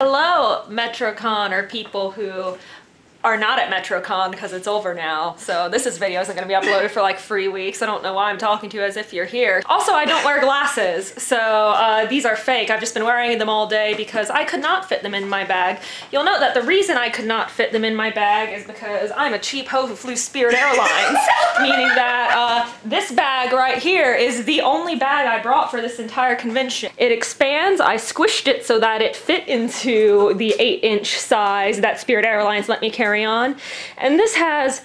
Hello, Metrocon, or people who are not at Metrocon because it's over now. So this video isn't going to be uploaded for like 3 weeks. I don't know why I'm talking to you as if you're here. Also, I don't wear glasses, so these are fake. I've just been wearing them all day because I could not fit them in my bag. You'll note that the reason I could not fit them in my bag is because I'm a cheap hoe who flew Spirit Airlines, meaning that this bag right here is the only bag I brought for this entire convention. It expands. I squished it so that it fit into the 8-inch size that Spirit Airlines let me carry on, and this has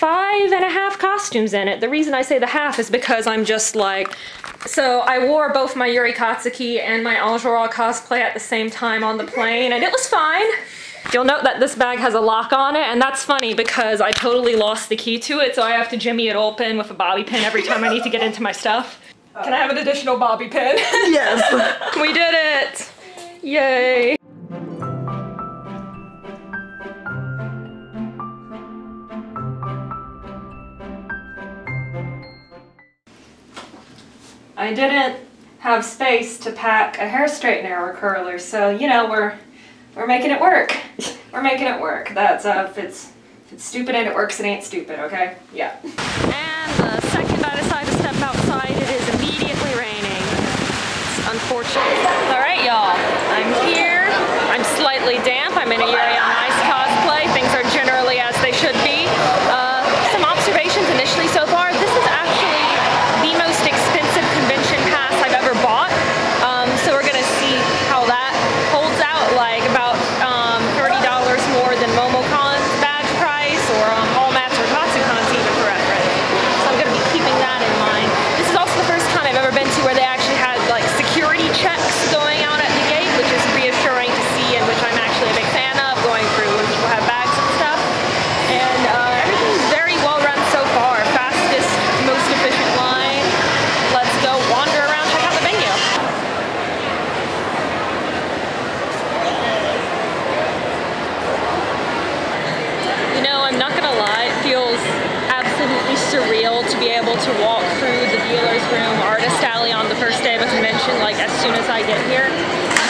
5.5 costumes in it. The reason I say the half is because I'm just like, so I wore both my Yuri Katsuki and my Angelic cosplay at the same time on the plane, and it was fine. You'll note that this bag has a lock on it, and that's funny because I totally lost the key to it, so I have to jimmy it open with a bobby pin every time I need to get into my stuff. Can I have an additional bobby pin? Yes. We did it! Yay! I didn't have space to pack a hair straightener or curler, so you know, we're making it work. We're making it work. That's if it's stupid and it works, it ain't stupid, okay? Yeah. And the second I decide to step outside, it is immediately raining. It's unfortunate. All right, y'all. I'm here. I'm slightly damp. I'm in a Yuri on Ice cosplay. Things are generally as they should be. Some observations initially so far. This is actually the most expensive convention pass I've ever bought. So we're gonna see how that holds out, like about $30 more than Momocon's badge price, or all Metrocons even for reference. So I'm gonna be keeping that in mind. This is also the first time I've ever been to where they actually had like security checks going out at the gate, which is reassuring to see, and which I'm actually a big fan of, going through when people have bags and stuff. And everything's very well run so far. Fastest, most efficient line. Let's go wander around, check out the venue. You know, I'm not gonna lie, it feels absolutely surreal to be able to walk through the dealer's room artist alley on the first day of a convention, like as soon as I get here.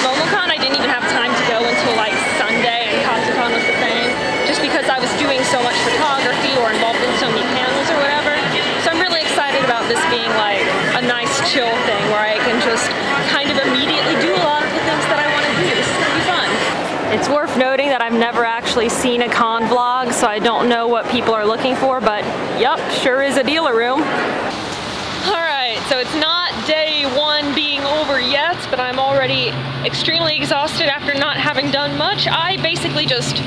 Momocon, I didn't even have time to go until like Sunday, and Katsucon was the same, just because I was doing so much photography or involved in so many panels or whatever. So I'm really excited about this being like a nice chill thing where I can just kind of immediately do a lot of the things that I want to do. This is gonna be fun. It's worth noting that I've never actually seen a con vlog, so I don't know what people are looking for, but yep, sure is a dealer room. Alright, so it's not day one being over yet, but I'm already extremely exhausted after not having done much. I basically just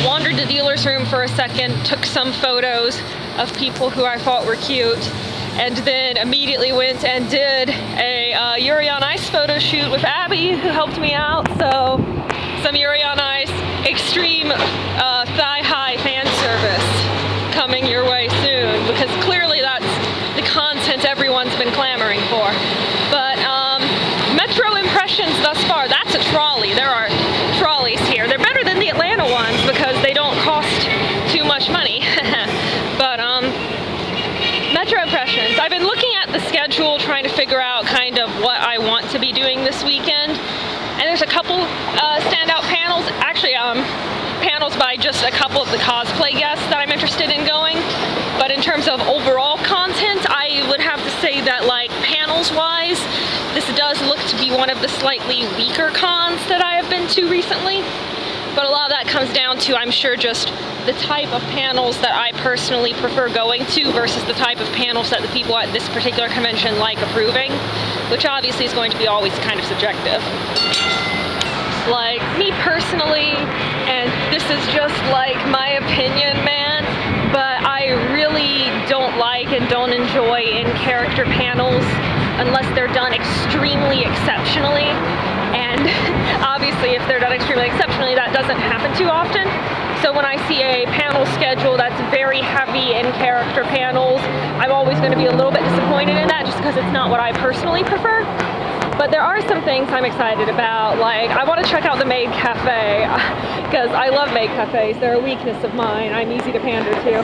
wandered the dealer's room for a second, took some photos of people who I thought were cute, and then immediately went and did a Yuri on Ice photo shoot with Abby, who helped me out. So some Yuri on Ice extreme thigh-high fan service coming your way soon, because clearly that's the content everyone's been clamoring for. But Metro impressions thus far, that's a trolley. There are trolleys here. They're better than the Atlanta ones because they don't cost too much money. But Metro impressions. I've been looking at the schedule, trying to figure out kind of what I want to be doing this weekend. And there's a couple standout panels, actually panels by just a couple of the cosplay guests that I'm interested in going. But in terms of overall content, I would have to say that, like, panels-wise, this does look to be one of the slightly weaker cons that I have been to recently. But a lot of that comes down to, I'm sure, just the type of panels that I personally prefer going to versus the type of panels that the people at this particular convention like approving, which obviously is going to be always kind of subjective. Like, me personally, and this is just like my opinion, man, but I really don't like and don't enjoy in-character panels unless they're done extremely exceptionally. And obviously if they're done extremely exceptionally, that doesn't happen too often. So when I see a panel schedule that's very heavy in character panels, I'm always going to be a little bit disappointed in that, just because it's not what I personally prefer. But there are some things I'm excited about, like I want to check out the Maid Cafe, because I love Maid Cafes. They're a weakness of mine. I'm easy to pander to.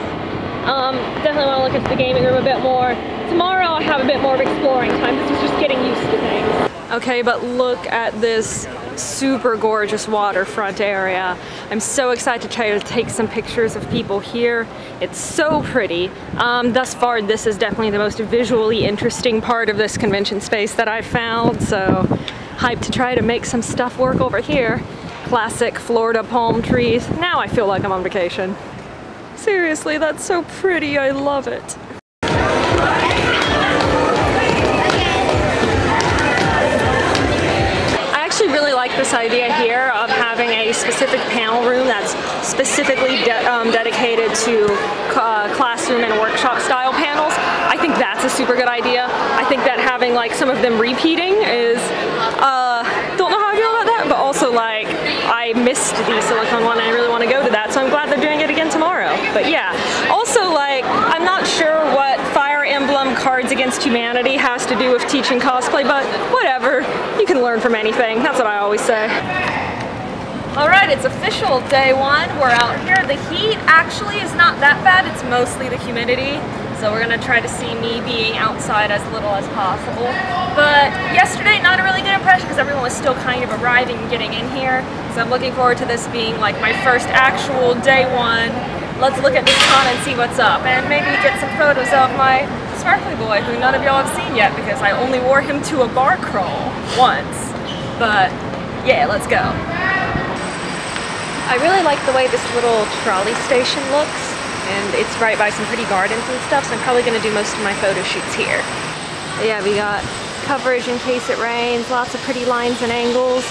Definitely want to look into the gaming room a bit more. Tomorrow I'll have a bit more of exploring time. This is just getting used to things. Okay, but look at this super gorgeous waterfront area. I'm so excited to try to take some pictures of people here. It's so pretty. Thus far, this is definitely the most visually interesting part of this convention space that I've found, so hyped to try to make some stuff work over here. Classic Florida palm trees. Now I feel like I'm on vacation. Seriously, that's so pretty. I love it. I actually really like this idea here of having a specific panel room that's specifically dedicated to classroom and workshop style panels. I think that's a super good idea. I think that having like some of them repeating is, don't know how I feel about that, but also like I missed the Silicon one and I really want to go to that, so I'm glad they're doing it again tomorrow. But yeah, also like I'm not sure what Fire Emblem Cards Against Humanity has to do with teaching cosplay, but whatever, you can learn from anything. That's what I always say. Alright, it's official, day one. We're out here. The heat actually is not that bad, it's mostly the humidity. So we're gonna try to see me being outside as little as possible. But yesterday, not a really good impression because everyone was still kind of arriving and getting in here. So I'm looking forward to this being like my first actual day one. Let's look at this con and see what's up, and maybe get some photos of my sparkly boy, who none of y'all have seen yet because I only wore him to a bar crawl once. But yeah, let's go. I really like the way this little trolley station looks, and it's right by some pretty gardens and stuff, so I'm probably going to do most of my photo shoots here. But yeah, we got coverage in case it rains, lots of pretty lines and angles.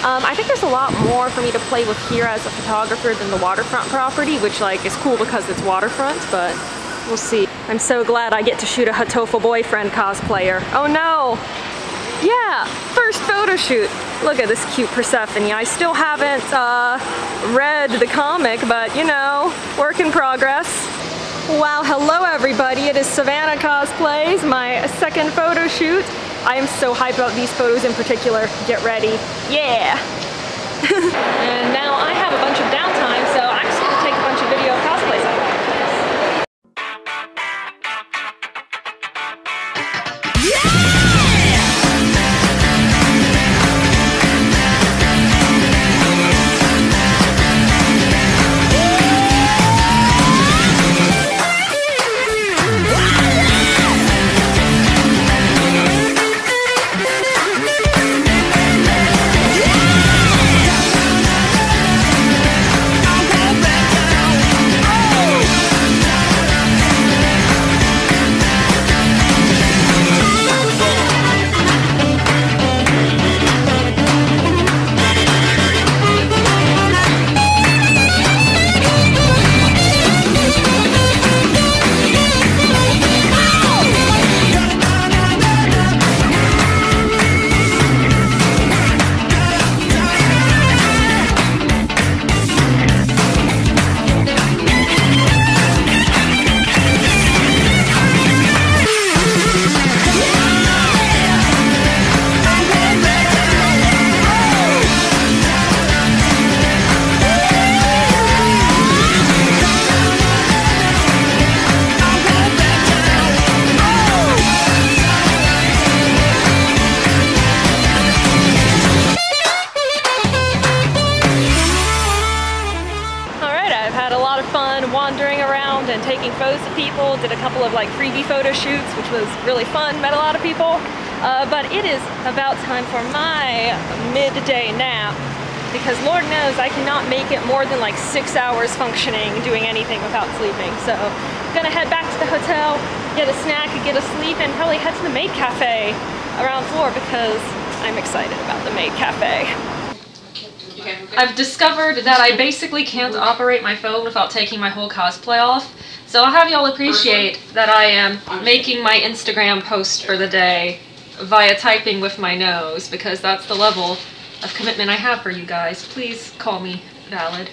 I think there's a lot more for me to play with here as a photographer than the waterfront property, which like is cool because it's waterfront, but we'll see. I'm so glad I get to shoot a Hatoful boyfriend cosplayer. Oh no! Yeah, first photo shoot. Look at this cute Persephone. I still haven't read the comic, but you know, work in progress. Wow, hello everybody. It is Savannah Cosplays, my second photo shoot. I am so hyped about these photos in particular. Get ready. Yeah! And now I have a bunch of downtime, so I'm just going to take a bunch of video cosplays of my wandering around and taking photos of people. Did a couple of like freebie photo shoots, which was really fun, met a lot of people. But it is about time for my midday nap, because Lord knows I cannot make it more than like 6 hours functioning doing anything without sleeping. So I'm gonna head back to the hotel, get a snack, get a sleep, and probably head to the maid cafe around 4 because I'm excited about the maid cafe. I've discovered that I basically can't operate my phone without taking my whole cosplay off, so I'll have y'all appreciate that I am making my Instagram post for the day via typing with my nose, because that's the level of commitment I have for you guys. Please call me valid.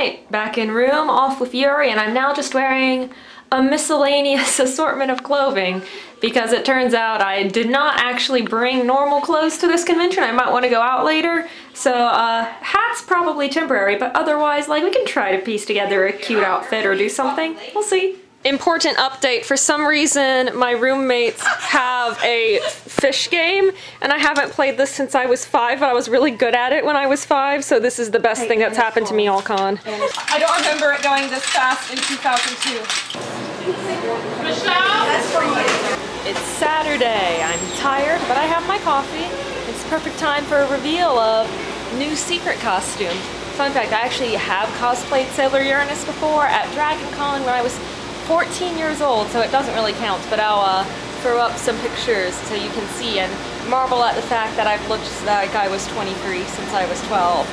Alright, back in room, off with Yuri, and I'm now just wearing a miscellaneous assortment of clothing because it turns out I did not actually bring normal clothes to this convention. I might want to go out later. So hat's probably temporary, but otherwise, like, we can try to piece together a cute outfit or do something. We'll see. Important update, for some reason my roommates have a fish game and I haven't played this since I was 5, but I was really good at it when I was 5, so this is the best thing that's happened to me all con. I don't remember it going this fast in 2002. It's Saturday, I'm tired, but I have my coffee. It's perfect time for a reveal of new secret costume. Fun fact, I actually have cosplayed Sailor Uranus before at DragonCon when I was 14 years old, so it doesn't really count, but I'll throw up some pictures so you can see and marvel at the fact that I've looked like I was 23 since I was 12.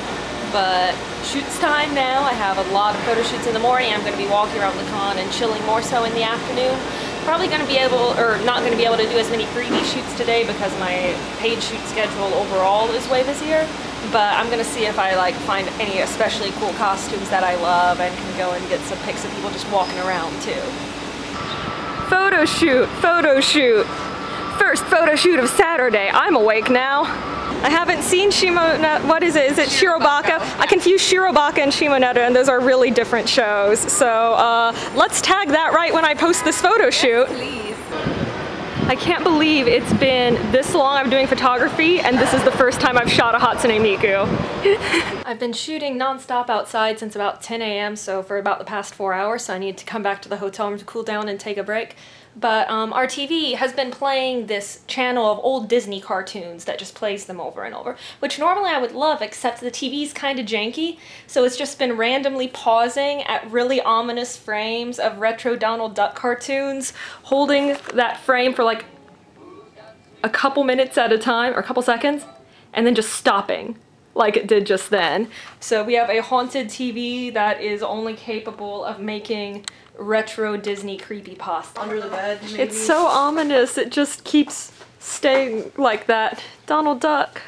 But shoots time now. I have a lot of photo shoots in the morning. I'm going to be walking around the con and chilling more so in the afternoon. Probably going to be able, or not going to be able to do as many freebie shoots today because my paid shoot schedule overall is way busier. But I'm going to see if I find any especially cool costumes that I love and can go and get some pics of people just walking around too. Photo shoot, photo shoot. First photo shoot of Saturday. I'm awake now. I haven't seen what is it? Is it Shirobaka? I confuse Shirobaka and Shimoneta, and those are really different shows. So let's tag that right when I post this photo shoot. Please. I can't believe it's been this long I'm doing photography and this is the first time I've shot a Hatsune Miku. I've been shooting non-stop outside since about 10 a.m. so for about the past 4 hours, so I need to come back to the hotel room to cool down and take a break. But our TV has been playing this channel of old Disney cartoons that just plays them over and over, which normally I would love, except the TV's kind of janky, so it's just been randomly pausing at really ominous frames of retro Donald Duck cartoons, holding that frame for like a couple minutes at a time, or a couple seconds, and then just stopping like it did just then. So we have a haunted TV that is only capable of making retro Disney creepypasta. Under the bed, maybe? It's so ominous, it just keeps staying like that. Donald Duck,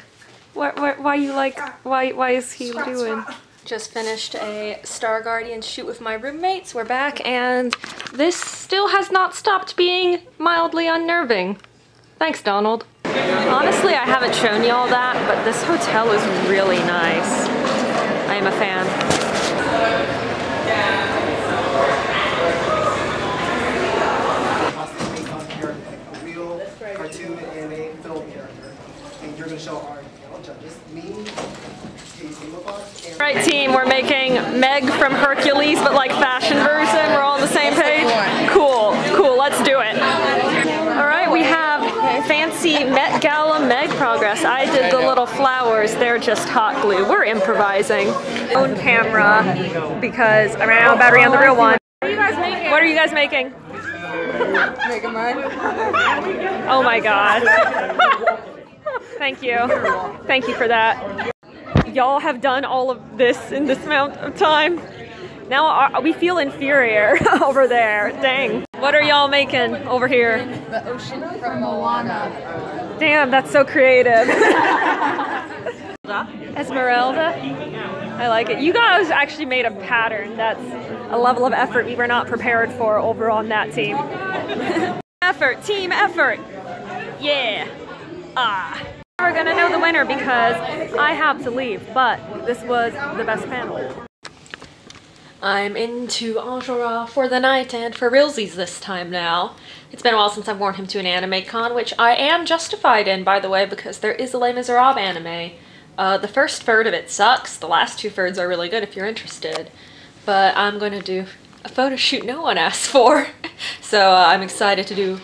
why is he doing? Just finished a Star Guardian shoot with my roommates. We're back and this still has not stopped being mildly unnerving. Thanks, Donald. Honestly, I haven't shown you all that, but this hotel is really nice. I am a fan. Cartoon, anime, film character, and you're going to show our judges, me, and Right team, we're making Meg from Hercules, but like fashion version. We're all on the same page. Cool, cool, let's do it. All right, we have fancy Met Gala Meg progress. I did the little flowers, they're just hot glue. We're improvising. Own camera, because I ran out of battery on the real one. What are you guys making? What are you guys making? Making mine. Oh my god. Thank you. Thank you for that. Y'all have done all of this in this amount of time. Now we feel inferior over there. Dang. What are y'all making over here? The ocean from Moana. Damn, that's so creative. Esmeralda? I like it. You guys actually made a pattern. That's a level of effort we were not prepared for over on that team. Effort, team effort. Yeah. We're gonna know the winner because I have to leave, but this was the best panel. I'm into Angelic for the night and for realsies this time now. It's been a while since I've worn him to an anime con, which I am justified in, by the way, because there is a Les Miserables anime. The first third of it sucks. The last 2 thirds are really good if you're interested. But I'm going to do a photo shoot no one asked for. So I'm excited to do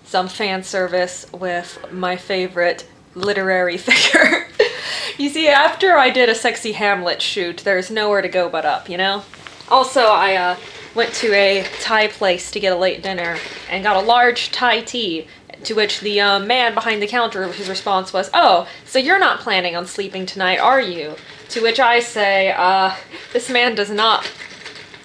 some fan service with my favorite literary figure. You see, after I did a sexy Hamlet shoot, there's nowhere to go but up, you know? Also, I went to a Thai place to get a late dinner and got a large Thai tea, to which the man behind the counter, his response was, "Oh, so you're not planning on sleeping tonight, are you?" To which I say, this man does not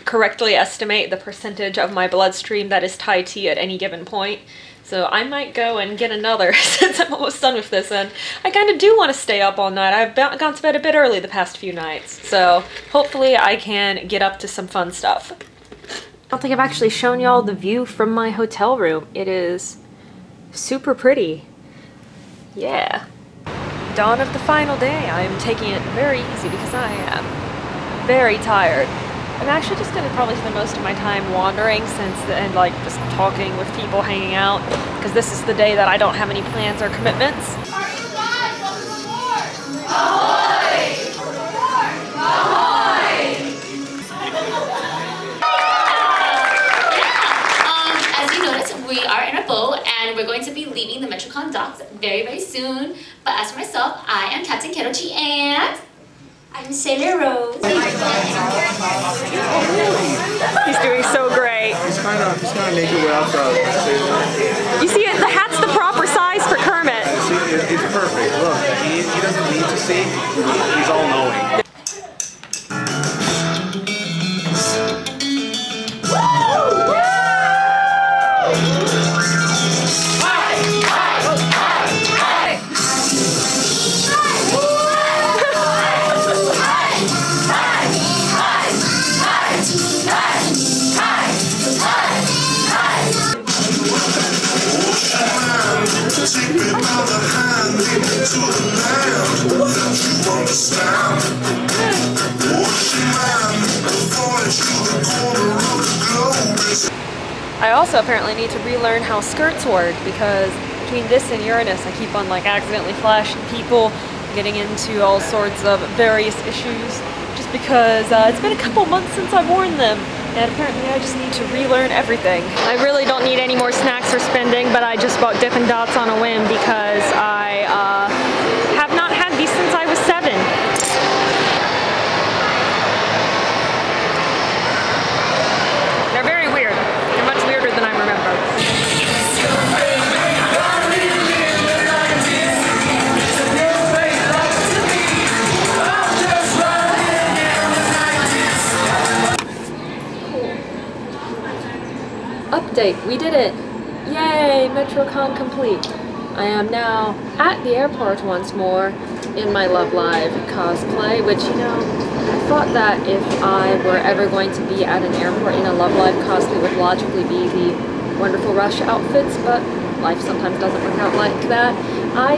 correctly estimate the percentage of my bloodstream that is Thai tea at any given point. So I might go and get another since I'm almost done with this, and I kind of do want to stay up all night. I've gone to bed a bit early the past few nights, so hopefully I can get up to some fun stuff. I don't think I've actually shown y'all the view from my hotel room. It is super pretty. Yeah. Dawn of the final day. I'm taking it very easy because I am very tired. I'm actually just going to probably spend most of my time wandering and like just talking with people, hanging out, because this is the day that I don't have any plans or commitments. As you noticed, we are in a boat and we're going to be leaving the Metrocon docks very, very soon. But as for myself, I am Captain Kerochi and I'm Sailor Rose. He's doing so great. He's kind of naked without the. You see, the hat's the proper size for Kermit. See, it's perfect. Look, he doesn't need to see. He's all knowing. I also apparently need to relearn how skirts work, because between this and Uranus I keep on like accidentally flashing people, getting into all sorts of various issues just because it's been a couple months since I've worn them, and apparently I just need to relearn everything. I really don't need any more snacks or spending, but I just bought Dippin' Dots on a whim because I have not had these since I was 7. They're very weird. They're much weirder than I remember. Update, we did it! Yay, Metrocon complete. I am now at the airport once more in my Love Live cosplay, which, you know, I thought that if I were ever going to be at an airport in a Love Live cosplay would logically be the Wonderful Rush outfits, but life sometimes doesn't work out like that. I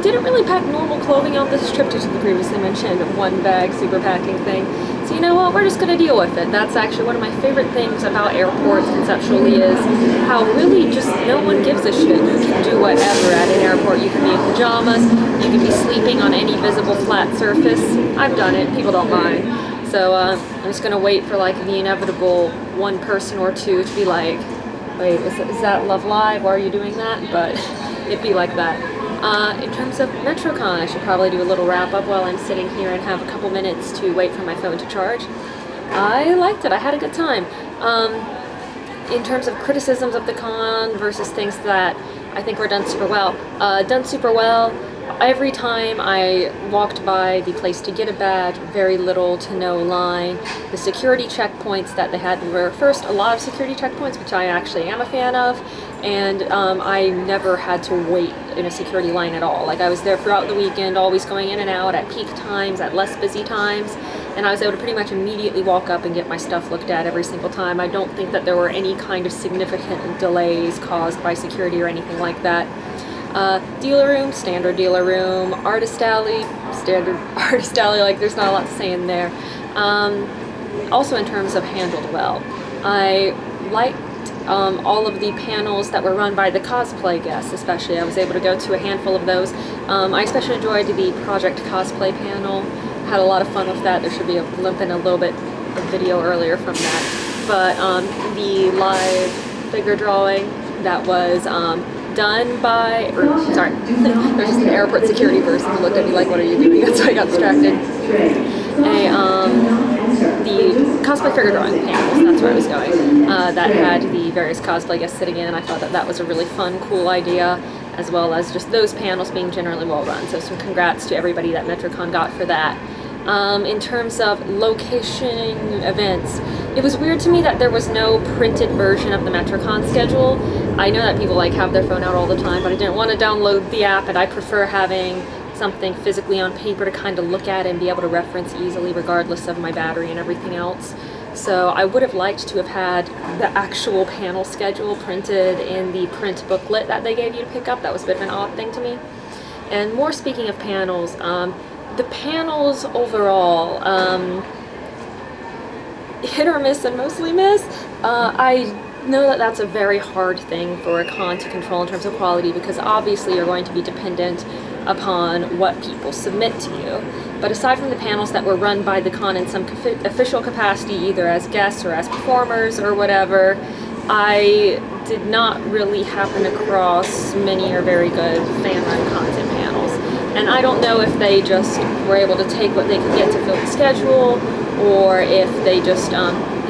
didn't really pack normal clothing on this trip due to the previously mentioned one bag super packing thing. So you know what, we're just going to deal with it. That's actually one of my favorite things about airports conceptually, is how really just no one gives a shit. You can do whatever at an airport. You can be in pajamas, you can be sleeping on any visible flat surface. I've done it, people don't mind. So I'm just going to wait for like the inevitable one person or two to be like, wait, is that Love Live? Why are you doing that? But it'd be like that. In terms of Metrocon, I should probably do a little wrap-up while I'm sitting here and have a couple minutes to wait for my phone to charge. I liked it. I had a good time. In terms of criticisms of the con versus things that I think were done super well. Every time I walked by the place to get a badge, very little to no line. The security checkpoints that they had were, first, a lot of security checkpoints, which I actually am a fan of, and I never had to wait in a security line at all. Like, I was there throughout the weekend, always going in and out at peak times, at less busy times, and I was able to pretty much immediately walk up and get my stuff looked at every single time. I don't think that there were any kind of significant delays caused by security or anything like that. Dealer room, standard dealer room, artist alley, standard artist alley, like there's not a lot to say in there. Also in terms of handled well. I liked all of the panels that were run by the cosplay guests, especially. I was able to go to a handful of those. I especially enjoyed the Project Cosplay panel. Had a lot of fun with that. There should be a glimpse in a little bit of video earlier from that. But the live figure drawing that was done by, sorry, there's just an airport security person who looked at me like, what are you doing? That's why I got distracted. The cosplay figure drawing panels, that's where I was going, that had the various cosplay guests sitting in. I thought that that was a really fun, cool idea, as well as just those panels being generally well run. So some congrats to everybody that Metrocon got for that. In terms of location events, it was weird to me that there was no printed version of the Metrocon schedule. I know that people like have their phone out all the time, but I didn't want to download the app, and I prefer having something physically on paper to kind of look at and be able to reference easily regardless of my battery and everything else. So I would have liked to have had the actual panel schedule printed in the print booklet that they gave you to pick up. That was a bit of an odd thing to me. And more speaking of panels, the panels overall, hit or miss and mostly miss. I know that that's a very hard thing for a con to control in terms of quality, because obviously you're going to be dependent upon what people submit to you. But aside from the panels that were run by the con in some official capacity, either as guests or as performers or whatever, I did not really happen across many or very good fan-run content panels. And I don't know if they just were able to take what they could get to fill the schedule, or if they just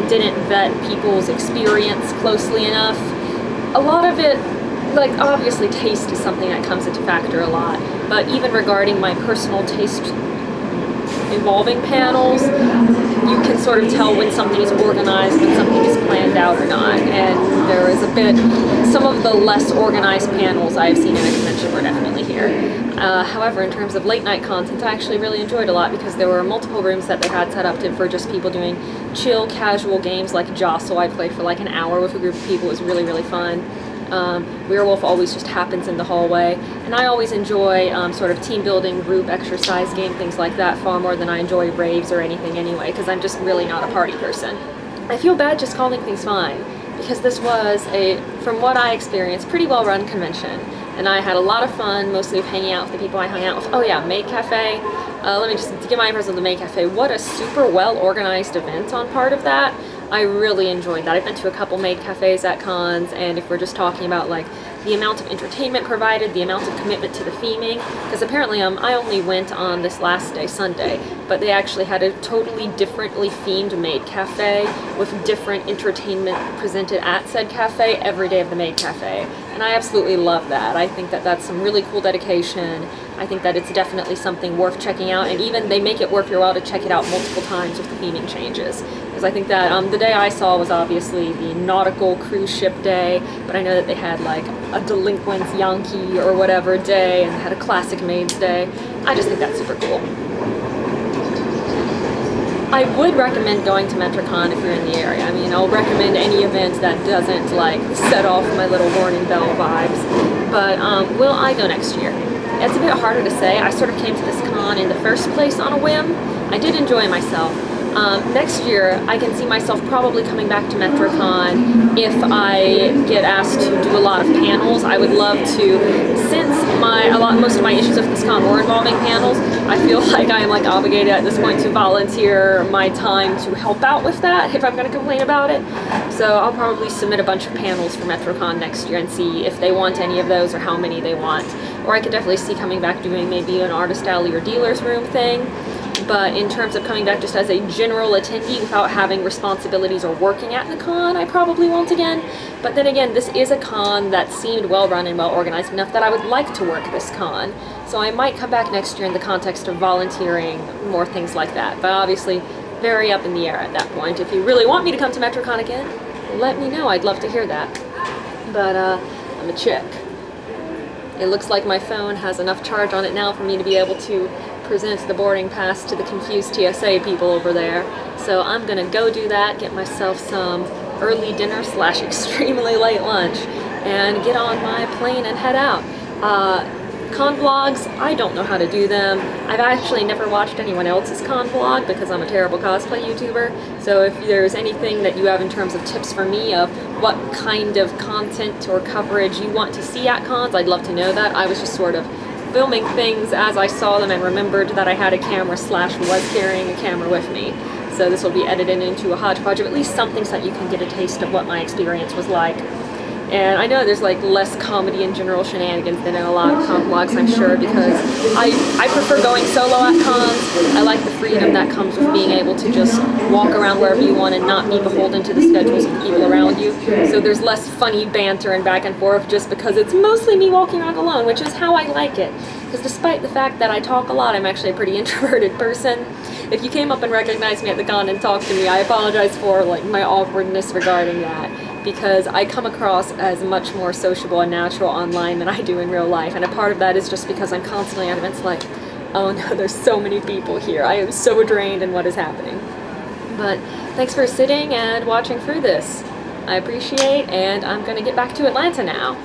didn't vet people's experience closely enough. A lot of it, like, obviously taste is something that comes into factor a lot, but even regarding my personal taste involving panels, you can sort of tell when something is organized, when something is planned out or not. And there is a bit, some of the less organized panels I've seen in a convention were definitely here. However, in terms of late night content, I actually really enjoyed a lot, because there were multiple rooms that they had set up for just people doing chill, casual games like Jostle. I played for like an hour with a group of people. It was really, really fun. Werewolf always just happens in the hallway, and I always enjoy sort of team building, group exercise game, things like that far more than I enjoy raves or anything anyway, because I'm just really not a party person. I feel bad just calling things fine, because this was a, from what I experienced, pretty well run convention, and I had a lot of fun, mostly of hanging out with the people I hung out with. Oh yeah, Maid Cafe. Let me just give my impression of the Maid Cafe. What a super well organized event on part of that. I really enjoyed that. I've been to a couple maid cafes at cons, and if we're just talking about like the amount of entertainment provided, the amount of commitment to the theming, because apparently I only went on this last day, Sunday, but they actually had a totally differently themed maid cafe with different entertainment presented at said cafe every day of the maid cafe, and I absolutely love that. I think that that's some really cool dedication. I think that it's definitely something worth checking out, and even they make it worth your while to check it out multiple times with the theming changes. Because I think that the day I saw was obviously the nautical cruise ship day, but I know that they had like a delinquents Yankee or whatever day, and they had a classic maids day. I just think that's super cool. I would recommend going to Metrocon if you're in the area. I mean, I'll recommend any event that doesn't like set off my little warning bell vibes. But will I go next year? It's a bit harder to say. I sort of came to this con in the first place on a whim. I did enjoy myself. Next year, I can see myself probably coming back to Metrocon if I get asked to do a lot of panels. I would love to, since most of my issues with this con were involving panels, I feel like I am like obligated at this point to volunteer my time to help out with that if I'm going to complain about it. So I'll probably submit a bunch of panels for Metrocon next year and see if they want any of those or how many they want. Or I could definitely see coming back doing maybe an artist alley or dealer's room thing. But in terms of coming back just as a general attendee without having responsibilities or working at the con, I probably won't again. But then again, this is a con that seemed well run and well organized enough that I would like to work this con. So I might come back next year in the context of volunteering, more things like that. But obviously, very up in the air at that point. If you really want me to come to Metrocon again, let me know. I'd love to hear that. But I'm a chick. It looks like my phone has enough charge on it now for me to be able to present the boarding pass to the confused TSA people over there. So I'm gonna go do that, get myself some early dinner / extremely late lunch, and get on my plane and head out. Con vlogs, I don't know how to do them. I've actually never watched anyone else's con vlog because I'm a terrible cosplay YouTuber. So if there's anything that you have in terms of tips for me of what kind of content or coverage you want to see at cons, I'd love to know that. I was just sort of filming things as I saw them and remembered that I had a camera / was carrying a camera with me. So this will be edited into a hodgepodge of at least something so that you can get a taste of what my experience was like. And I know there's like less comedy and general shenanigans than in a lot of con vlogs, I'm sure, because I prefer going solo at cons. I like the freedom that comes with being able to just walk around wherever you want and not be beholden to the schedules of people around you. So there's less funny banter and back and forth just because it's mostly me walking around alone, which is how I like it. Because despite the fact that I talk a lot, I'm actually a pretty introverted person. If you came up and recognized me at the con and talked to me, I apologize for like my awkwardness regarding that. because I come across as much more sociable and natural online than I do in real life, and a part of that is just because I'm constantly at events like, oh no, there's so many people here. I am so drained in what is happening. But thanks for sitting and watching through this. I appreciate, and I'm gonna get back to Atlanta now.